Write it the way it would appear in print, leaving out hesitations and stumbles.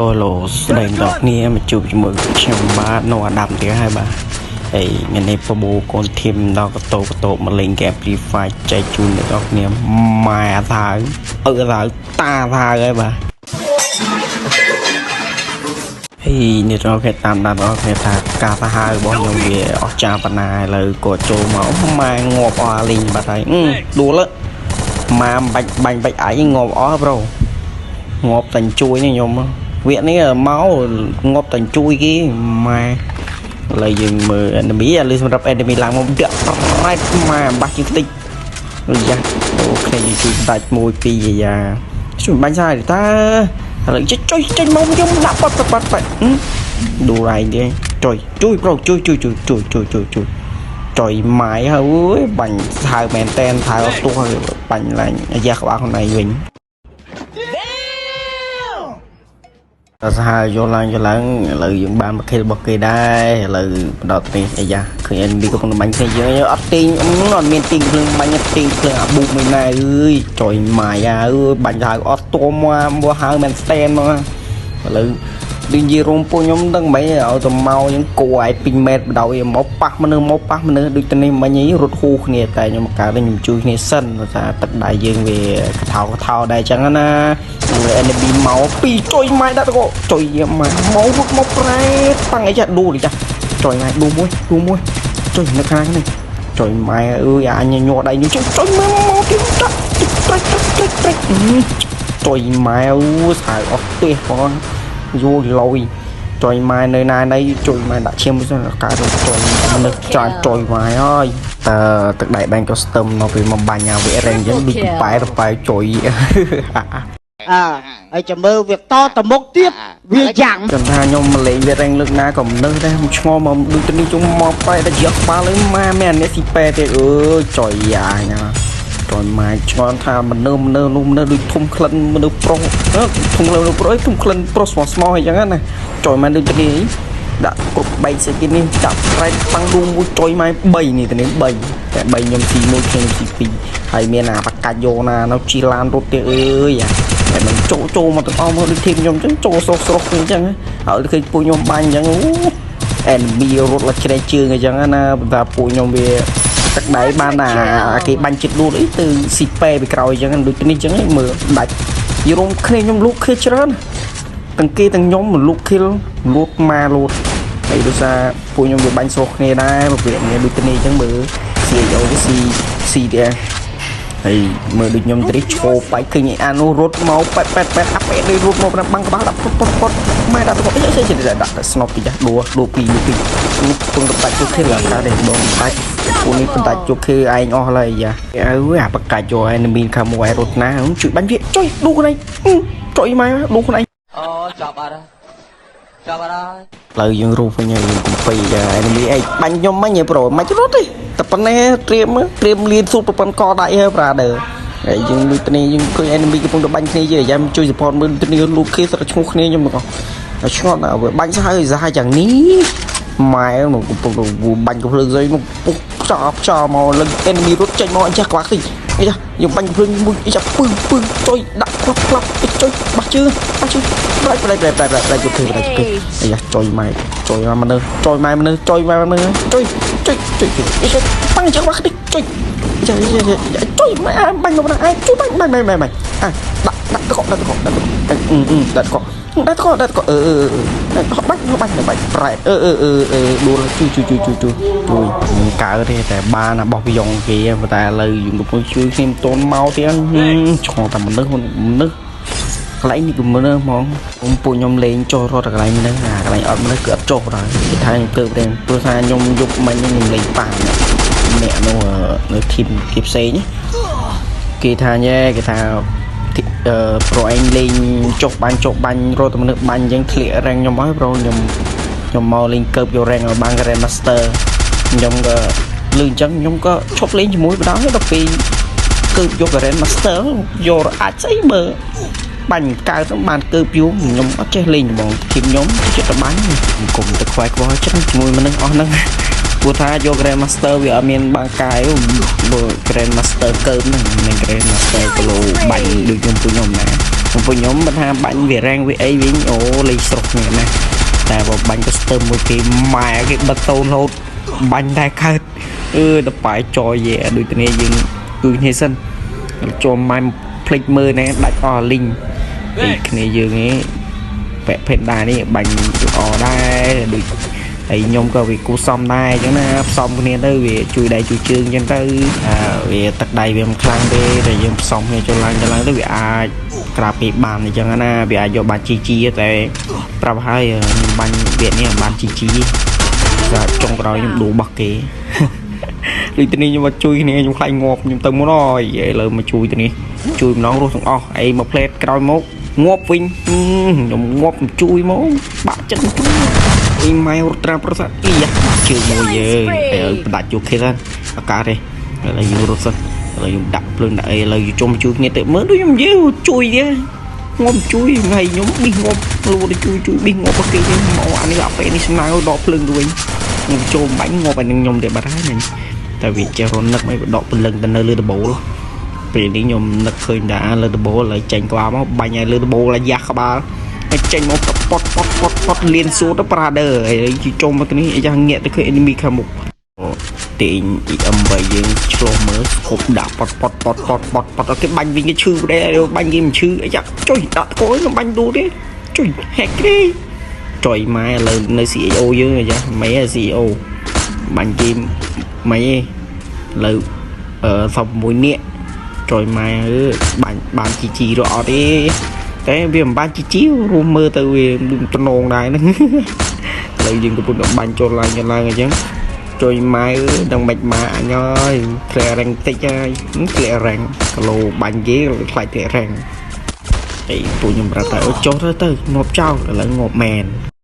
អូឡូស្ដីដល់គ្នាមកជួបជាមួយខ្ញុំបាទនៅអាដាមទៀតហើយបាទហើយថ្ងៃនេះប្របូកូនធីមដល់កតោមកលេងហ្គេម Free Fire ចែកជូនអ្នកនរគ្នាម៉ែថាឪថាតាថាហើយបាទហើយអ្នកនរគ្នាតាមដានដល់គ្នាថាការសាហាវរបស់ខ្ញុំវាអស់ចាប៉ុណ្ណាឥឡូវគាត់ចូលមកម៉ែងាប់អស់អាលីងបាត់ហើយដួលម៉ាបាញ់អាយងាប់អស់ប្រូងាប់តែជួយនេះខ្ញុំវានេះមកងាប់តែជួយគេម៉ែឥឡូវយើងមើល enemy ឥឡូវសម្រាប់ enemy ឡើងមកដាក់ប្រែតម៉ែបាស់ជាងតិចយ៉ាអូខេជួយដាច់1 2យ៉ាជួយបាញ់សាយតើឥឡូវចេញមកខ្ញុំដាក់បាត់ឌូរ៉ៃទេជួយប្រូជួយចុយម៉ែហើយបាញ់ហៅមែនតែនថើអត់ទោះបាញ់ឡើងយ៉ាក្បាលខ្លួនឯងវិញសាហាវយកឡើងឥឡូវយើងបានមកខេលរបស់គេដែរឥឡូវបដនេះអាយ៉ាឃើញ enemy កំពុងបាញ់គ្នាយើងអត់ទាញអត់មានទាញភ្លើងបាញ់ទាញភ្លើងអាប៊ូកមួយណែអើយចុយម៉ាយអើយបាញ់ហើយអត់ទមមកហៅមែនស្តែនមកឥឡូវដូចនិយាយរួមពួកខ្ញុំដឹងមិនឲ្យទៅមកយើងគួរឲ្យ2ម៉ែត្របដោយមកប៉ះមនុស្សដូចទៅនេះមិញរត់ហូរគ្នាតែខ្ញុំកើតខ្ញុំជួយគ្នាសិនថាទឹកដៃយើងវាកថោដែរអញ្ចឹងណាenemy មកពីចុយម៉ែដាក់ទៅចុយម៉ែមកប្រែតាំងអីចាដួលចាចុយម៉ែដួលមួយចុយនៅខាងនេះចុយម៉ែអើយអញញ័រដៃនេះចុយម៉ែមកទីដាក់ត្រេកចុយម៉ែអូស្អាតអស់ទេបងយូរលយចុយម៉ែនៅណាណៃចុយម៉ែដាក់ឈាមទៅកើតចុយមនុស្សចាចុយម៉ែហើយតើទឹកដៃបាញ់ custom នៅពេលមកបាញ់អាវារ៉េងអញ្ចឹងដូចប៉ែចុយហើយចាំមើលវាតទៅមុខទៀតវាយ៉ាងគាត់ថាខ្ញុំមកលេងវារ៉េងលើកណាក៏មនុស្សដែរខ្ញុំឆ្ងល់មកដូចទៅនេះជុំមកប៉ែតែយកក្បាលលើម៉ែអានេះស៊ីប៉ែទៀតអើយចុយយ៉ាណាចុយម៉ែឆ្ងល់ថាមនុស្សដូចធំក្លិនមនុស្សប្រុសធំក្លិនប្រុសធំក្លិនប្រុសស្មោះអញ្ចឹងណាចុយម៉ែដូចទៅនេះដាក់គ្រប់3សេកនេះចាប់ប្រែកបាំងឌូមួយចុយម៉ែ3នេះទៅនេះ3តែ3ខ្ញុំទី1ខ្ញុំទី2ហើយមានអាបកាច់យកណានៅជីឡានរត់ទៀតអើយតែមិនចូលមកទាំងអស់មកដូចធីមខ្ញុំអញ្ចឹងចូលស្រុកអញ្ចឹងហើយឃើញពួកខ្ញុំបាញ់អញ្ចឹងenemy រត់លជ្រែកជើងអញ្ចឹងណាប៉ុន្តែពួកខ្ញុំវាទឹកដៃបានគេបាញ់ចិត្តលូតអីទៅស៊ីប៉ែពីក្រោយអញ្ចឹងដូចនេះអញ្ចឹងមើលដាច់យល់គ្នាខ្ញុំលូកគ្នាច្រើនទាំងគេទាំងខ្ញុំលូកខិលលូតម៉ាលូតហើយដូចថាពួកខ្ញុំវាបាញ់ស្រុកគ្នាដែរមកវាមានដូចនេះអញ្ចឹងមើលស៊ីយកទៅស៊ីទៀតហើយមើលដូចខ្ញុំត្រីឈោបែកឃើញអានោះរត់មកប៉ែតអាប់ដូចរត់មកបាំងក្បាលដាក់ពុតម៉ែដាក់ទៅអីដាក់ស្នុបទីចាស់ដួពីពងតាច់ជុកខេលថាដែរបងតាច់ពួកនេះប៉ុន្តែជុកខេឯងអស់ហើយយ៉ាអើអាបកាច់យកឯមានខាងមួយរត់ណាជួយបាញ់វាចុយឌូខ្លួនឯងចុយម៉ែឌូខ្លួនឯងអូចាប់អត់ឡើយយើងរូបវិញយើងកំពីenemyអីបាញ់ខ្ញុំមិញប្រូមិនរត់ទេតែប៉ុណ្ណេះត្រៀមលៀនស៊ូប្រព័ន្ធកដៃហើយប្រាដើហើយយើងដូចគ្នាយើងឃើញ enemy កំពុងតែបាញ់គ្នាយើងជួយ support មើលគ្នាលូកគេស្រាឈ្មោះគ្នាខ្ញុំទាំងអស់ហើយឆ្ងល់ណាស់បាញ់សាហាវយ៉ាងនេះម៉ែនោះកំពុងបាញ់កំភ្លើងស្អីនោះពុះចោលមកលឹង enemy រត់ចេញមកអញ្ចឹងខ្វះតិចអីចាយើងបាញ់កំភ្លើងមួយអីចាពឹងចុយដាក់ក្លាប់ចុយបាស់ជើងប្រែកយកធ្វើអាយ៉ាចុយម៉ែមនុស្សចុយម៉ែមនុស្សចុយអីចាបាញ់ចឹងបាស់តិចចុយចុយម៉ែបាញ់មកណាជួយបាញ់ដាក់តកដាក់បាញ់ប្រែដួលជួយកើទេតែបានបោះវាយ៉ងគេតែឥឡូវយើងកំពុងជួយគ្នាមិនតន់មកទៀតឆ្ងល់តែមនុស្សកន្លែងនេះគឺមនុស្សហ្មងពួកខ្ញុំលេងចុះរត់កន្លែងនេះកន្លែងអត់មនុស្សគឺអត់ចុះដែរគេថាខ្ញុំទៅព្រោះថាខ្ញុំយប់មិញខ្ញុំលេងប៉ាអ្នកនោះនៅធីមគេផ្សេងគេថាប្រូឯងលេងចុះបាញ់រត់តែមនុស្សបាញ់អញ្ចឹងធ្លាក់រ៉េងខ្ញុំហើយប្រូខ្ញុំមកលេងកើបយករ៉េងឲ្យបាន Grand Master ខ្ញុំក៏លឺអញ្ចឹងខ្ញុំក៏ឈប់លេងជាមួយបណ្ដោយដល់ពេលកើបយក Grand Master យកអាចស្អីមើលបាញ់កើតបានកើបយូរខ្ញុំអត់ចេះលេងហ្មងធីមខ្ញុំចិត្តតែបាញ់គុំទៅខ្វាយខ្វល់ចឹងជាមួយមនុស្សអស់ហ្នឹងព្រោះថាយក Grand Master វាអត់មានបាំងកាយបើ Grand Master កើបហ្នឹងមិន Grand Master គីឡូបាញ់ដូចខ្ញុំពួកខ្ញុំណា với nhóm mình ha bánh về rang với ấy với ổ lấy sọc này nè tại vào bánh custom một cái mài cái bật tôn hốt bánh đại khát đập phải cho về đôi tên này dừng như sân cho mai plate mơ này đặt ở linh thì cái này dừng ấy vẽ phèn đài này bánh ở đây được ấy nhôm cơ vì cú xong đây chứ na xong cái này tới vì chui đây chui chương cho tới vì tật đầy vì một khăn đi rồi dùng xong hay cho lăng tới vì cà phê bàn thì chẳng na vì do bàn chi tại prab hai bàn viện này bàn chi và trong đó dùng đủ bậc kì đi từ này nhưng mà chui này dùng khai ngọt nhưng từng muốn rồi vậy là mà chui từ này chui nó luôn thằng ấy một plate cái mốt ngọt vinh dùng ngọt chui máu bả chân mai ultra persen iya chưa bao giờ đặt chuột kia lên cả đây là dùng rồi là dùng đập lên đại là dùng trong chui nghe tự mới đối dùng dễ chui đi ngon chui ngày nhóm đi ngon luôn đi chui đi ngon bất kỳ màu anh gặp phải đi xem nào đọt lưng đuôi nhưng cho bánh ngon phải nhom để bà thái này tại vì treo con nấc mấy đọt lưng từ nơi lươn bố luôn vì đi nhom nấc khơi đã lươn bố lại chành qua máu bài nhà lươn bố là giặc ba chanh một cặp pot liên số đó brother ấy chỉ trông mà cái này chẳng nghe tới cái enemy khả mục tiền âm vậy dương cho mới hộp đạp pot cái bánh vì cái chư đây bánh game chư ấy chắc trời đã có nó bánh đồ đấy trời hack đi trời mai là nơi CEO dương rồi chứ mấy CEO bánh game mấy là ở phòng mối nè trời mai bạn chỉ rõ đi cái viêm ban chi chiếu rumor từ vì tôi nôn này nó lợi dụng cái bụng bánh cho lại rồi chứ rồi mai đồng bạch mà anh ơi lẹ răng tay chơi lẹ răng lô bánh ghế lại lẹ răng thì tụi nhung ra tới chốt tới ngộp trao là ngộp mèn